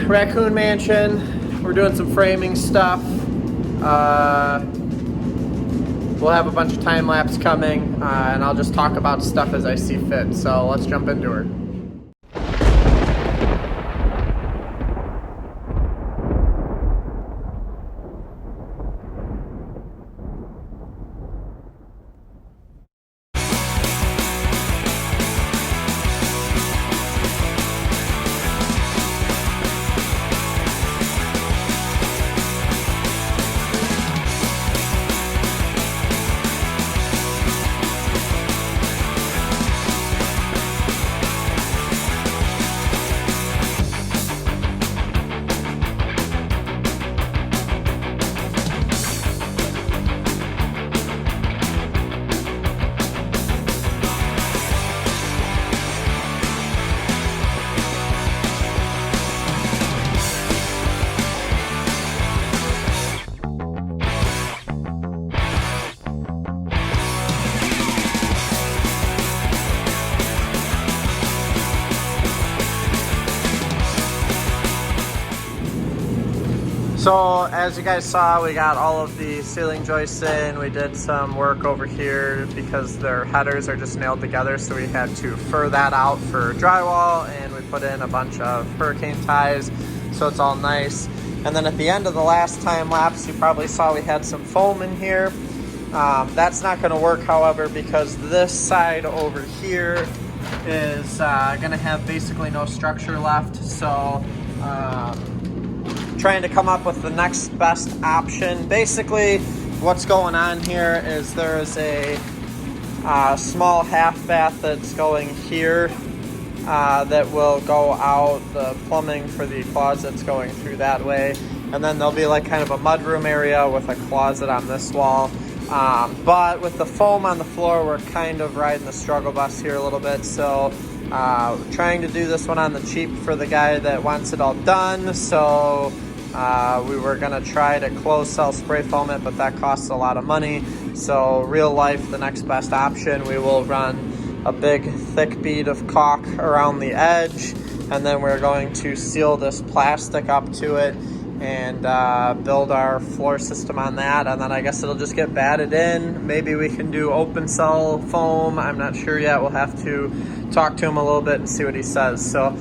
Raccoon Mansion. We're doing some framing stuff. We'll have a bunch of time lapse coming, and I'll just talk about stuff as I see fit. So let's jump into her. So as you guys saw, we got all of the ceiling joists in. We did some work over here because their headers are just nailed together, so we had to fur that out for drywall, and we put in a bunch of hurricane ties, so it's all nice. And then at the end of the last time lapse, you probably saw we had some foam in here. That's not going to work, however, because this side over here is going to have basically no structure left. So trying to come up with the next best option. Basically, what's going on here is there's a small half bath that's going here that will go out. The plumbing for the closet's going through that way, and then there'll be like kind of a mudroom area with a closet on this wall. But with the foam on the floor, we're kind of riding the struggle bus here a little bit. So trying to do this one on the cheap for the guy that wants it all done. So we were gonna try to close cell spray foam it, but that costs a lot of money. So real life, the next best option, we will run a big thick bead of caulk around the edge, and then we're going to seal this plastic up to it and build our floor system on that. And then I guess it'll just get batted in. Maybe we can do open cell foam. I'm not sure yet. We'll have to talk to him a little bit and see what he says. So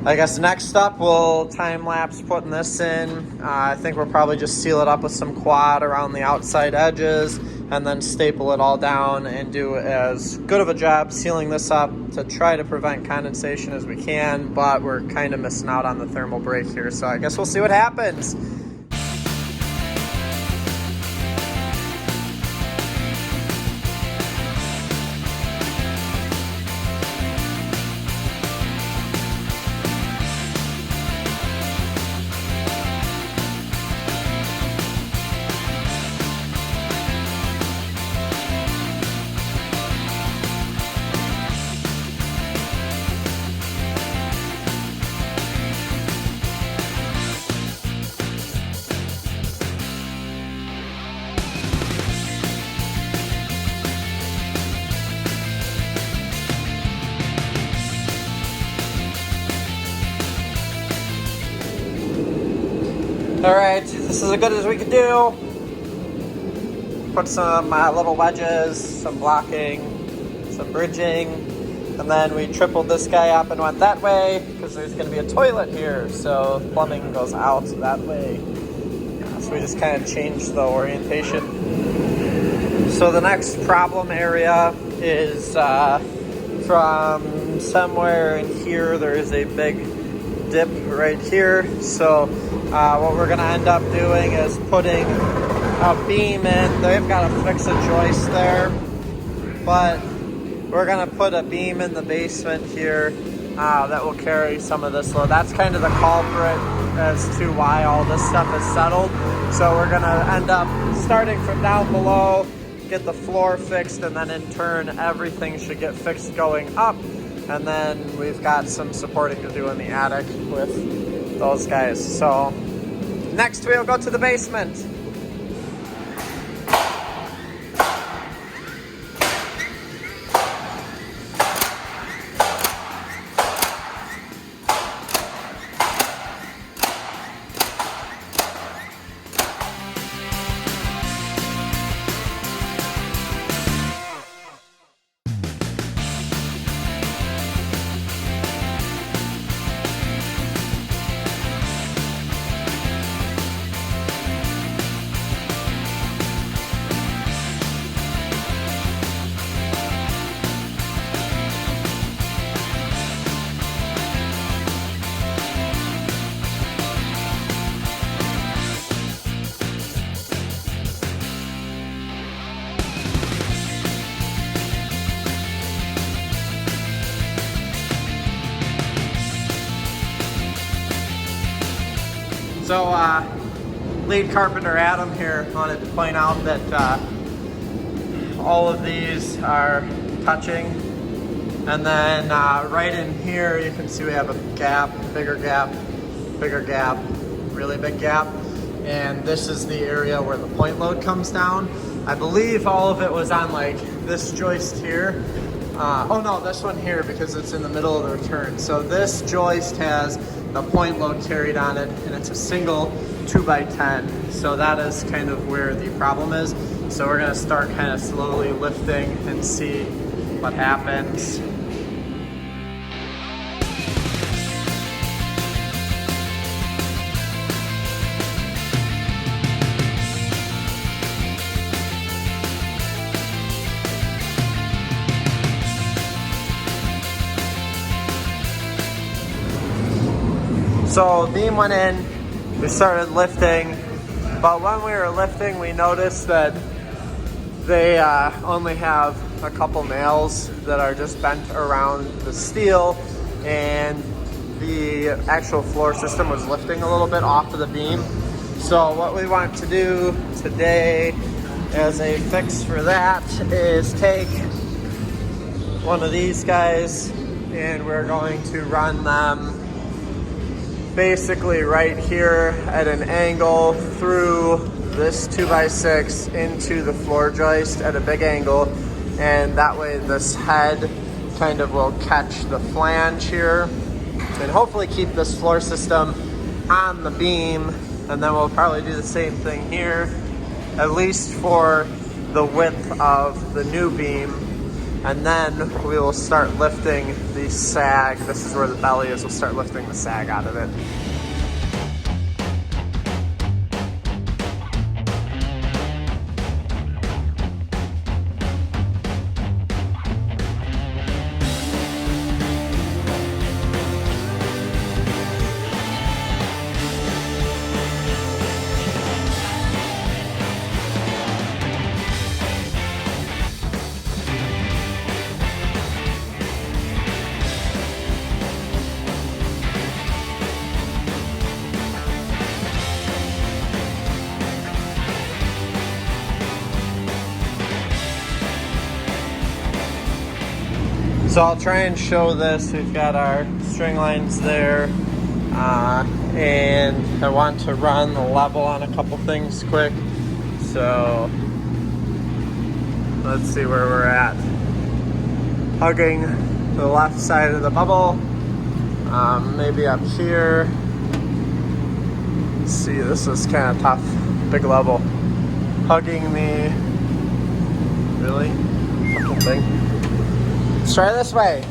I guess next up, we'll time lapse putting this in. I think we'll probably just seal it up with some quad around the outside edges and then staple it all down and do as good of a job sealing this up to try to prevent condensation as we can, but we're kind of missing out on the thermal break here. So I guess we'll see what happens. Alright, this is as good as we could do. Put some little wedges, some blocking, some bridging, and then we tripled this guy up and went that way because there's going to be a toilet here, so plumbing goes out that way. So we just kind of changed the orientation. So the next problem area is from somewhere in here. There is a big dip right here. So what we're going to end up doing is putting a beam in. They've got to fix a joist there, but we're going to put a beam in the basement here that will carry some of this load. That's kind of the culprit as to why all this stuff is settled. So we're going to end up starting from down below, get the floor fixed, and then in turn everything should get fixed going up. And then we've got some supporting to do in the attic with those guys. So next we'll go to the basement. So lead carpenter Adam here wanted to point out that all of these are touching, and then right in here you can see we have a gap, bigger gap, really big gap, and this is the area where the point load comes down. I believe all of it was on like this joist here. Oh no, this one here, because it's in the middle of the return. So this joist has the point load carried on it, and it's a single 2x10. So that is kind of where the problem is. So we're gonna start kind of slowly lifting and see what happens. So beam went in, we started lifting, but when we were lifting we noticed that they only have a couple nails that are just bent around the steel, and the actual floor system was lifting a little bit off of the beam. So what we want to do today as a fix for that is take one of these guys, and we're going to run them basically right here at an angle through this 2x6 into the floor joist at a big angle, and that way this head kind of will catch the flange here and hopefully keep this floor system on the beam. And then we'll probably do the same thing here, at least for the width of the new beam, and then we will start lifting the sag. This is where the belly is. We'll start lifting the sag out of it. So I'll try and show this. We've got our string lines there, and I want to run the level on a couple things quick. So let's see where we're at. Hugging the left side of the bubble, maybe up here. Let's see, this is kind of tough, big level. Hugging the, really? Fucking thing. Let's try this way.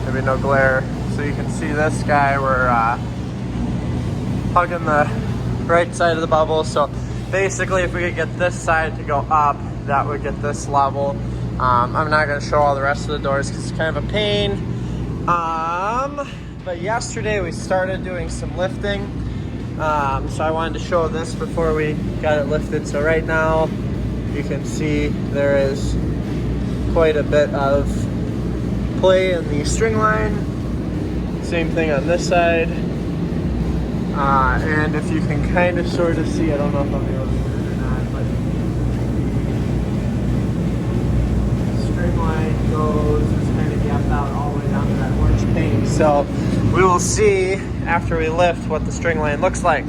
Maybe no glare. So you can see this guy, we're hugging the right side of the bubble. So basically if we could get this side to go up, that would get this level. I'm not gonna show all the rest of the doors because it's kind of a pain. But yesterday we started doing some lifting. So I wanted to show this before we got it lifted. So right now you can see there is quite a bit of play in the string line. Same thing on this side. And if you can kind of sort of see, I don't know if I'll be able to do it or not, but the string line goes, it's kind of gapped out all the way down to that orange paint. So we will see after we lift what the string line looks like.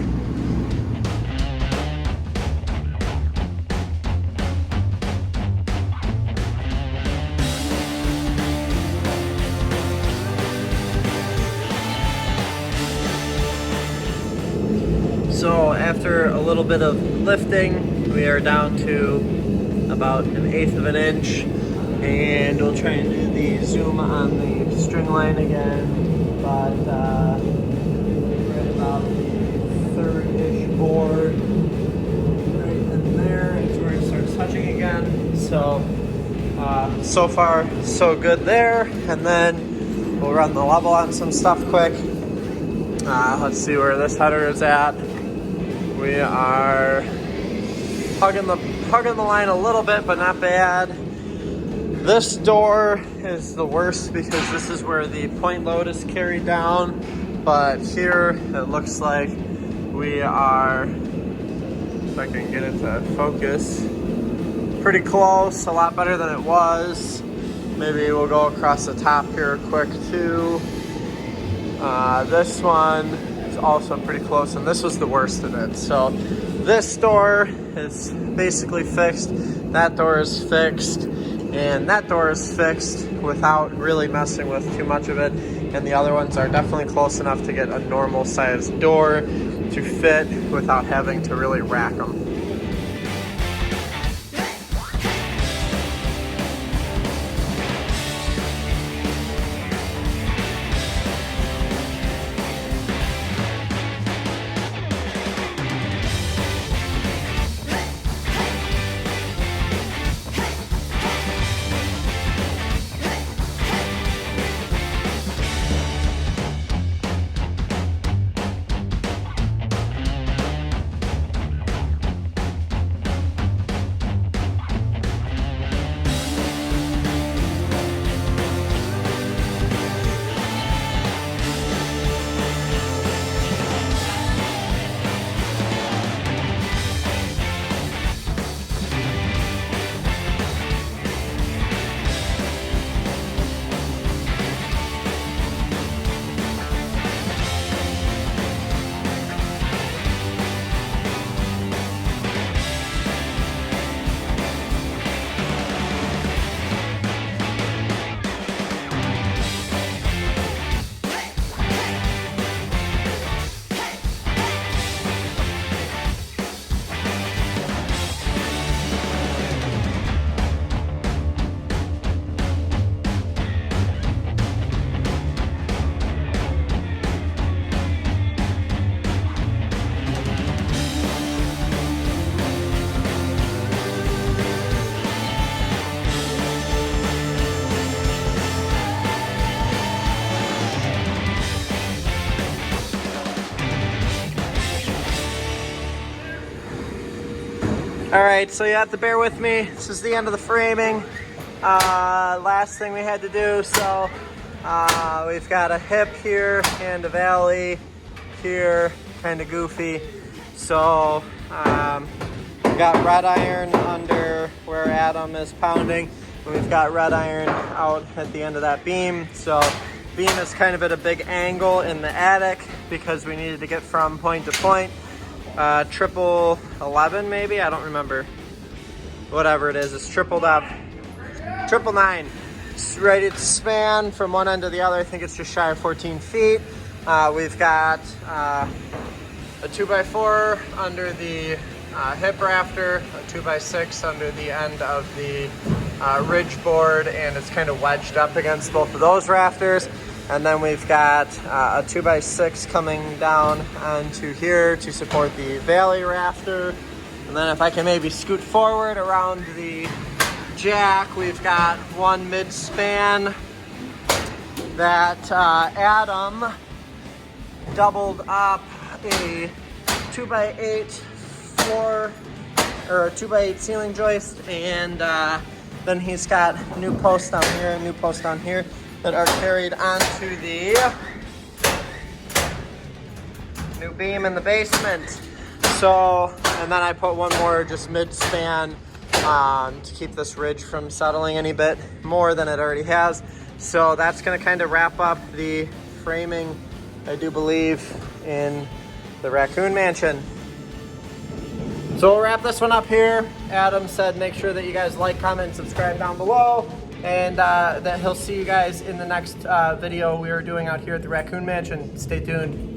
So after a little bit of lifting, we are down to about 1/8 of an inch, and we'll try and do the zoom on the string line again, but right about the third-ish board, right in there is where it starts touching again. So, so far so good there, and then we'll run the level on some stuff quick. Let's see where this header is at. We are hugging the line a little bit, but not bad. This door is the worst because this is where the point load is carried down. But here it looks like We are, if I can get it to focus, pretty close, a lot better than it was. Maybe we'll go across the top here quick too. This one is also pretty close, and this was the worst of it. So this door is basically fixed, that door is fixed, and that door is fixed without really messing with too much of it. And the other ones are definitely close enough to get a normal sized door to fit without having to really rack them. All right, so you have to bear with me. This is the end of the framing. Last thing we had to do, so we've got a hip here and a valley here, kind of goofy. So we've got red iron under where Adam is pounding, and we've got red iron out at the end of that beam. So beam is kind of at a big angle in the attic because we needed to get from point to point. Triple 11 maybe, I don't remember. Whatever it is, it's tripled up. Triple 9. It's ready to span from one end to the other. I think it's just shy of 14 feet. We've got a 2x4 under the hip rafter, a 2x6 under the end of the ridge board, and it's kind of wedged up against both of those rafters. And then we've got a 2x6 coming down onto here to support the valley rafter. And then if I can maybe scoot forward around the jack, we've got one mid-span that Adam doubled up a 2x8 floor, or a 2x8 ceiling joist, and then he's got a new post down here, a new post down here, that are carried onto the new beam in the basement. So, and then I put one more just mid-span to keep this ridge from settling any bit more than it already has. So that's gonna kind of wrap up the framing, I do believe, in the Raccoon Mansion. So we'll wrap this one up here. Adam said make sure that you guys like, comment, and subscribe down below. And that he'll see you guys in the next video we are doing out here at the Raccoon Mansion. Stay tuned.